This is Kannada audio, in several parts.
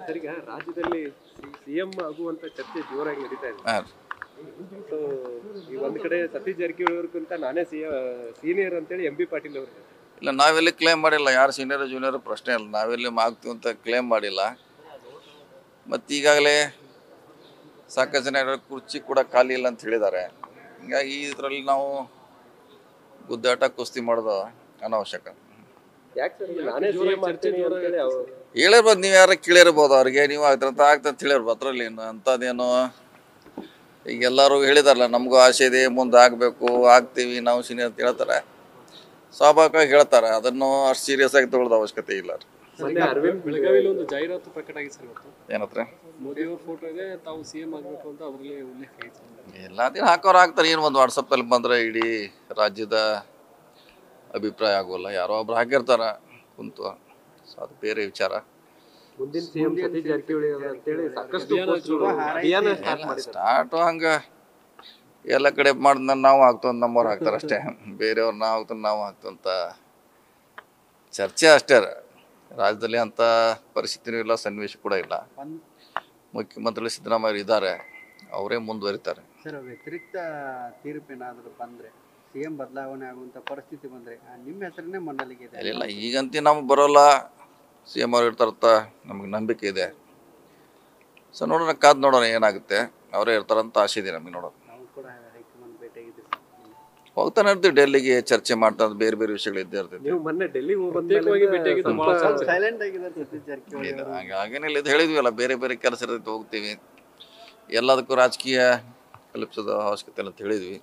ಸರಿಗ ರಾಜ್ಯದಲ್ಲಿ ಸಿಎಂ ಆಗುವಂತ ಚರ್ಚೆ ಜೋರಾಗಿ ನಡೀತಾ ಇದೆ. ಸೊ ಈ ಒಂದ್ ಕಡೆ ಸತೀಶ್ ಜಾರಕಿಹೊಳಿ ಅವ್ರಿಗಿಂತ ನಾನೇ ಸೀನಿಯರ್ ಅಂತೇಳಿ ಎಂ ಬಿ ಪಾಟೀಲ್ ಅವರು. ಇಲ್ಲ, ನಾವೆಲ್ಲಿ ಕ್ಲೇಮ್ ಮಾಡಿಲ್ಲ. ಯಾರು ಸೀನಿಯರ್ ಜೂನಿಯರ್ ಪ್ರಶ್ನೆ ಇಲ್ಲ. ನಾವೆಲ್ಲಿ ಆಗ್ತೀವಿ ಅಂತ ಕ್ಲೇಮ್ ಮಾಡಿಲ್ಲ. ಮತ್ತು ಈಗಾಗಲೇ ಸಾಕಷ್ಟು ಜನ ಕುರ್ಚಿ ಕೂಡ ಖಾಲಿ ಇಲ್ಲ ಅಂತ ಹೇಳಿದ್ದಾರೆ. ಹೀಗಾಗಿ ಇದರಲ್ಲಿ ನಾವು ಗುದ್ದಾಟ ಕುಸ್ತಿ ಮಾಡೋದು ಅನಾವಶ್ಯಕ. ಹೇಳಿರ್ಬೋದು, ನೀವು ಯಾರು ಕೇಳಿರ್ಬೋದು, ಅವ್ರಿಗೆ ನೀವು ಆಗ್ತಾರಂತ ಆಗ್ತಂತ ಹೇಳಿರ್ಬೋದು. ಅದರಲ್ಲಿ ಅಂಥದ್ದೇನು ಈಗ ಎಲ್ಲರೂ ಹೇಳಿದಾರಲ್ಲ, ನಮಗೂ ಆಸೆ ಇದೆ, ಮುಂದೆ ಆಗಬೇಕು, ಆಗ್ತೀವಿ, ನಾವು ಸೀನಿಯರ್ ಅಂತ ಹೇಳ್ತಾರೆ. ಸ್ವಾಭಾವಿಕವಾಗಿ ಹೇಳ್ತಾರೆ. ಅದನ್ನು ಅಷ್ಟು ಸೀರಿಯಸ್ ಆಗಿ ತಗೊಳ್ಳೋದು ಅವಶ್ಯಕತೆ ಇಲ್ಲ. ಬೆಳಗಾವಿಯಲ್ಲಿ ಒಂದು ಜಾಹೀರಾತು ಪ್ರಕಟ ಆಗಿ ಸರ್, ಏನತ್ರ ಮೋದಿ ಅವ್ರ ಫೋಟೋ ಇದೆ, ತಾವು ಸಿಎಂ ಆಗಬೇಕು ಅಂತ ಅದರಲ್ಲಿ ಉಲ್ಲೇಖ ಆಗಿದೆ. ಎಲ್ಲ ದಿನ ಹಾಕೋರು ಹಾಕ್ತಾರೆ. ಏನು ಒಂದು ವಾಟ್ಸಪ್ಪಲ್ಲಿ ಬಂದರೆ ಇಡೀ ರಾಜ್ಯದ ಅಭಿಪ್ರಾಯ ಆಗೋಲ್ಲ. ಯಾರೋ ಒಬ್ರು ಹಾಕಿರ್ತಾರ ಕುಂತು. ಸೊ ಅದು ಬೇರೆ ವಿಚಾರ. ಮುಂದಿನ ಸಿಎಂ ಸತೀಶ್ ಜಾರಕಿಹೊಳಿ ಅಂತೇಳಿ ಸಾಕಷ್ಟು ಸ್ಟಾರ್ಟು ಹಂಗೆ ಎಲ್ಲ ಕಡೆ ಮಾಡಿದ ನಾವು ಆಗ್ತಂತ ನಮ್ಮವ್ರು ಹಾಕ್ತಾರೆ ಅಷ್ಟೇ. ಬೇರೆಯವ್ರು ನಾವು ಆಗ್ತಂತ ನಾವು ಆಗ್ತಂತ ಚರ್ಚೆ ಅಷ್ಟೇ. ರಾಜ್ಯದಲ್ಲಿ ಅಂಥ ಪರಿಸ್ಥಿತಿನೂ ಇಲ್ಲ, ಸನ್ನಿವೇಶ ಕೂಡ ಇಲ್ಲ. ಮುಖ್ಯಮಂತ್ರಿ ಸಿದ್ದರಾಮಯ್ಯ ಇದ್ದಾರೆ, ಅವರೇ ಮುಂದುವರಿತಾರೆ. ಸರ್, ವ್ಯತಿರಿಕ್ತ ತೀರ್ಪೇನಾದರೂ ಬಂದರೆ, ಸಿಎಂ ಬದಲಾವಣೆ ಆಗುವಂಥ ಪರಿಸ್ಥಿತಿ ಬಂದರೆ ನಿಮ್ಮ ಹೆಸರನ್ನೇ ಮಂಡಳಿಗೆ ಇದೆ. ಇಲ್ಲ, ಈಗಂತೂ ನಮ್ಗೆ ಬರೋಲ್ಲ. ಸಿ ಎಮ್ ಅವ್ರು ಇರ್ತಾರಂತ ನಮಗೆ ನಂಬಿಕೆ ಇದೆ. ಸೊ ನೋಡೋಣ, ಕಾದು ನೋಡೋಣ ಏನಾಗುತ್ತೆ. ಅವರೇ ಇರ್ತಾರಂತ ಆಸೆ ಇದೆ ನಮಗೆ. ನೋಡೋಣ, ನಾವು ಕೂಡ ಹೈಕಮಾಂಡ್ ಭೇಟಿಯಾಗಿದ್ದೀವಿ, ಹೋಗ್ತಾನೆ ಇರ್ತೀವಿ. ಡೆಲ್ಲಿಗೆ ಚರ್ಚೆ ಮಾಡ್ತಾ ಬೇರೆ ಬೇರೆ ವಿಷಯಗಳು ಇದ್ದೇ ಇರ್ತೈತಿ. ನೀವು ಮೊನ್ನೆ ಡೆಲ್ಲಿಗೆ ಸೈಲೆಂಟ್ ಆಗಿದ್ದಾರೆ ಸತೀಶ್ ಜಾರಕಿಹೊಳಿ. ಹಾಗೇನಿಲ್ಲ, ಇದು ಹೇಳಿದ್ವಿ, ಬೇರೆ ಬೇರೆ ಕೆಲಸ ಇರ್ತೈತೆ, ಹೋಗ್ತೀವಿ. ಎಲ್ಲದಕ್ಕೂ ರಾಜಕೀಯ ಕಲ್ಪಿಸೋದು ಅವಶ್ಯಕತೆ ಅಂತ ಹೇಳಿದ್ವಿ.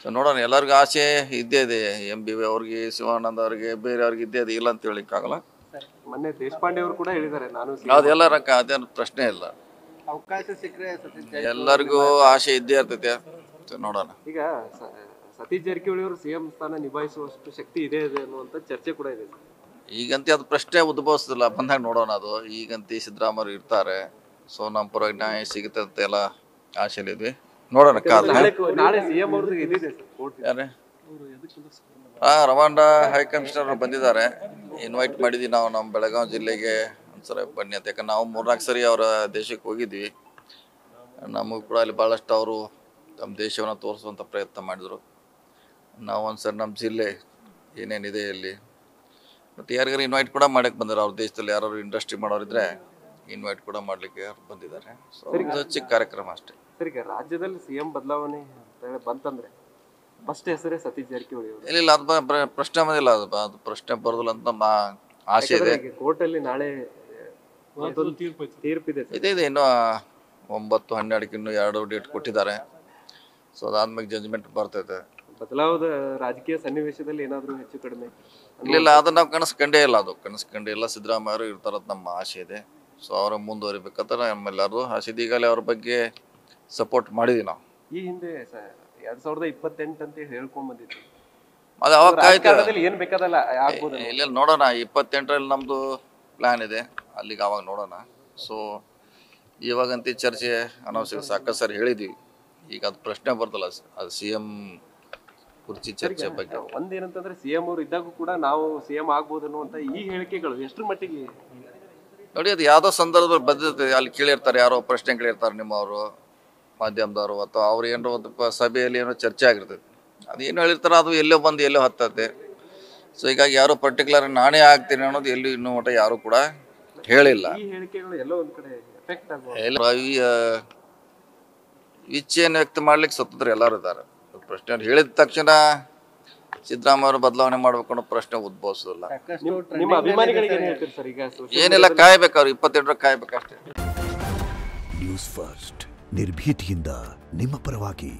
ಸೊ ನೋಡೋಣ, ಎಲ್ಲರಿಗೂ ಆಸೆ ಇದ್ದೇ ಇದೆ. ಎಂ ಬಿ ಅವ್ರಿಗೆ, ಶಿವಾನಂದ ಅವ್ರಿಗೆ, ಬೇರೆಯವ್ರಿಗೆ ಇದ್ದೇ ಇದೆ, ಇಲ್ಲ ಅಂತ ಹೇಳಿಕ್ಕಾಗಲ್ಲ. ಮೊನ್ನೆ ದೇಶಪಾಂಡೆ ಅವರು ಕೂಡ ಹೇಳಿದ್ದಾರೆ, ನಾನು ಅದೆಲ್ಲ ಅದೇನು ಪ್ರಶ್ನೆ ಇಲ್ಲ. ಅವಕಾಶ ಸಿಕ್ಕರೆ ಎಲ್ಲರಿಗೂ ಆಸೆ ಇದ್ದೇ ಇರ್ತೈತೆ. ನೋಡೋಣ. ಈಗ ಸತೀಶ್ ಜಾರಕಿಹೊಳಿ ಅವರು ಸಿಎಂ ಸ್ಥಾನ ನಿಭಾಯಿಸುವಷ್ಟು ಶಕ್ತಿ ಇದೆ ಅನ್ನುವಂಥ ಚರ್ಚೆ ಕೂಡ ಇದೆ. ಈಗಂತೆ ಅದು ಪ್ರಶ್ನೆ ಉದ್ಭವಿಸೋದಿಲ್ಲ, ಬಂದಾಗ ನೋಡೋಣ. ಅದು ಈಗಂತೆ ಸಿದ್ದರಾಮಯ್ಯ ಇರ್ತಾರೆ. ಸೊ ನಮ್ಮ ಪರವಾಗಿ ನ್ಯಾಯ ಸಿಗುತ್ತೆ ಅಂತ ಎಲ್ಲ ಆಸೆಲಿದ್ವಿ. ನೋಡೋಣ, ನಾಳೆ ಸಿಎಂ ಅವ್ರದ್ದು ಇದಿದೆ ಯಾರೇ ರವಾಂಡ ಹೈ ಕಮಿಷನರ್ ಬಂದಿದ್ದಾರೆ. ಇನ್ವೈಟ್ ಮಾಡಿದ್ವಿ ನಾವು ನಮ್ಮ ಬೆಳಗಾವಿ ಜಿಲ್ಲೆಗೆ ಒಂದ್ಸಲ ಬನ್ನಿ ಅಂತ. ಯಾಕಂದ್ರೆ ನಾವು 3-4 ಸರಿ ಅವರ ದೇಶಕ್ಕೆ ಹೋಗಿದ್ವಿ. ನಮಗೂ ಕೂಡ ಅಲ್ಲಿ ಭಾಳಷ್ಟು ಅವರು ನಮ್ಮ ದೇಶವನ್ನು ತೋರಿಸುವಂಥ ಪ್ರಯತ್ನ ಮಾಡಿದರು. ನಾವು ಒಂದ್ಸರಿ ನಮ್ಮ ಜಿಲ್ಲೆ ಏನೇನಿದೆ ಇಲ್ಲಿ ಮತ್ತು ಯಾರಿಗಾರು ಇನ್ವೈಟ್ ಕೂಡ ಮಾಡಕ್ಕೆ ಬಂದಿದ್ದಾರೆ. ಅವ್ರ ದೇಶದಲ್ಲಿ ಯಾರು ಇಂಡಸ್ಟ್ರಿ ಮಾಡೋರಿದ್ರೆ ಇನ್ವೈಟ್ ಕೂಡ ಮಾಡಲಿಕ್ಕೆ ಬಂದಿದ್ದಾರೆ. ಸೊ ಒಂದು ಚಿಕ್ಕ ಕಾರ್ಯಕ್ರಮ ಅಷ್ಟೇ. ಸರಿ, ರಾಜ್ಯದಲ್ಲಿ ಸಿಎಂ ಬದಲಾವಣೆ ಬಂತಂದ್ರೆ ಫಸ್ಟ್ ಹೆಸರೇ ಸತೀಶ್ ಜಾರಕಿಹೊಳಿ ಅವರು. ಇಲ್ಲ, ಅದು ಪ್ರಶ್ನೆ ಬಂದಿಲ್ಲ. ಅದು ಪ್ರಶ್ನೆ ಬರೋದಿಲ್ಲ ಅಂತ ನಮ್ಮ ಆಸೆ ಇದೆ. ಕೋರ್ಟಲ್ಲಿ ನಾಳೆ ತೀರ್ಪಿದೆ. ಇದೆ ಇನ್ನೂ 9-12 ಇನ್ನೂ 2 ಡೇಟ್ ಕೊಟ್ಟಿದ್ದಾರೆ. ಸೊ ಅದಾದ್ಮೇಲೆ ಜಜ್ಮೆಂಟ್ ಬರ್ತೈತೆ. ಬದಲಾವದ ರಾಜಕೀಯ ಸನ್ನಿವೇಶದಲ್ಲಿ ಏನಾದರೂ ಹೆಚ್ಚು ಕಡಿಮೆ ಇಲ್ಲ, ಅದನ್ನ ನಾವು ಕನಸ್ಕಂಡೇ ಇಲ್ಲ. ಅದು ಕನಸ್ಕಂಡೇ ಇಲ್ಲ. ಸಿದ್ದರಾಮಯ್ಯ ಅವರು ಇರ್ತಾರಂತ ನಮ್ಮ ಆಸೆ ಇದೆ. ಸೊ ಅವರ ಮುಂದುವರಿಬೇಕಂತ ನಮ್ಮೆಲ್ಲರೂ ಆಸೆ ಇದೆ. ಈಗಲೇ ಅವ್ರ ಬಗ್ಗೆ ಸಪೋರ್ಟ್ ಮಾಡಿದ್ವಿ ನಾವು. ಈ ಹಿಂದೆ 2028 ಅಂತ ಹೇಳ್ಕೊಂಡ್ ಬಂದಿದ್ವಿ. ಅದು ಅವಾಗ ಏನ್ ಬೇಕಾದಲ್ಲ ಆಗ್ಬೋದು. ಇಲ್ಲ, ನೋಡೋಣ. 28ರಲ್ಲಿ ನಮ್ದು ಪ್ಲಾನ್ ಇದೆ, ಅಲ್ಲಿಗೆ ಅವಾಗ ನೋಡೋಣ. ಸೊ ಇವಾಗಂತೂ ಚರ್ಚೆ ಅನವಶ್ಯಕ. ಸಾಕಷ್ಟು ಸರಿ ಹೇಳಿದ್ವಿ. ಈಗ ಅದು ಪ್ರಶ್ನೆ ಬರ್ತಲ್ಲ, ಅದು ಸಿಎಂ ಕುರ್ಚಿ ಚರ್ಚೆ ಬಗ್ಗೆ. ಒಂದೇನಂತಂದ್ರೆ ಸಿಎಂ ಅವರು ಇದ್ದಾಗೂ ಕೂಡ ನಾವು ಸಿಎಂ ಆಗ್ಬೋದು ಅನ್ನುವಂತ ಈ ಹೇಳಿಕೆಗಳು ಎಷ್ಟರ ಮಟ್ಟಿಗೆ ನೋಡಿ, ಅದು ಯಾವುದೋ ಸಂದರ್ಭದಲ್ಲಿ ಬಂದಿರ್ತದೆ. ಅಲ್ಲಿ ಕೇಳಿರ್ತಾರೆ, ಯಾರೋ ಪ್ರಶ್ನೆ ಕೇಳಿರ್ತಾರೆ ನಿಮ್ಮವರು, ಮಾಧ್ಯಮದವರು, ಅಥವಾ ಅವ್ರು ಏನೋ ಒಂದು ಸಭೆಯಲ್ಲಿ ಏನೋ ಚರ್ಚೆ ಆಗಿರ್ತದೆ. ಅದು ಏನು ಹೇಳಿರ್ತಾರೆ, ಅದು ಎಲ್ಲೋ ಬಂದು ಎಲ್ಲೋ ಹತ್ತತ್ತೆ. ಸೊ ಹೀಗಾಗಿ ಯಾರು ಪರ್ಟಿಕ್ಯುಲರ್ ನಾನೇ ಆಗ್ತೀನಿ ಅನ್ನೋದು ಎಲ್ಲೂ ಇನ್ನೂ ಮಟ್ಟ ಯಾರು ಕೂಡ ಹೇಳಿಲ್ಲ. ಈ ಹೇಳಿಕೆಗಳು ಎಲ್ಲೋ ಒಂದ್ ಕಡೆ ಎಫೆಕ್ಟ್ ಆಗುವ ಇಚ್ಛೆಯನ್ನು ವ್ಯಕ್ತ ಮಾಡ್ಲಿಕ್ಕೆ ಸ್ವತಂತ್ರ ಎಲ್ಲರೂ ಇದ್ದಾರೆ. ಪ್ರಶ್ನೆ ಹೇಳಿದ ತಕ್ಷಣ ಸಿದ್ದರಾಮಯ್ಯ ಅವರು ಬದಲಾವಣೆ ಮಾಡ್ಬೇಕು ಅನ್ನೋ ಪ್ರಶ್ನೆ ಉದ್ಭವಿಸೋದಿಲ್ಲ. ನಿಮ್ಮ ಅಭಿಮಾನಿಗಳಿಗೆ ಏನೆಲ್ಲ ಕಾಯ್ಬೇಕು, ಅವ್ರು 28 ಕಾಯ್ಬೇಕಷ್ಟೇ. ನ್ಯೂಸ್ ಫಸ್ಟ್, ನಿರ್ಭೀತಿಯಿಂದ ನಿಮ್ಮ ಪರವಾಗಿ.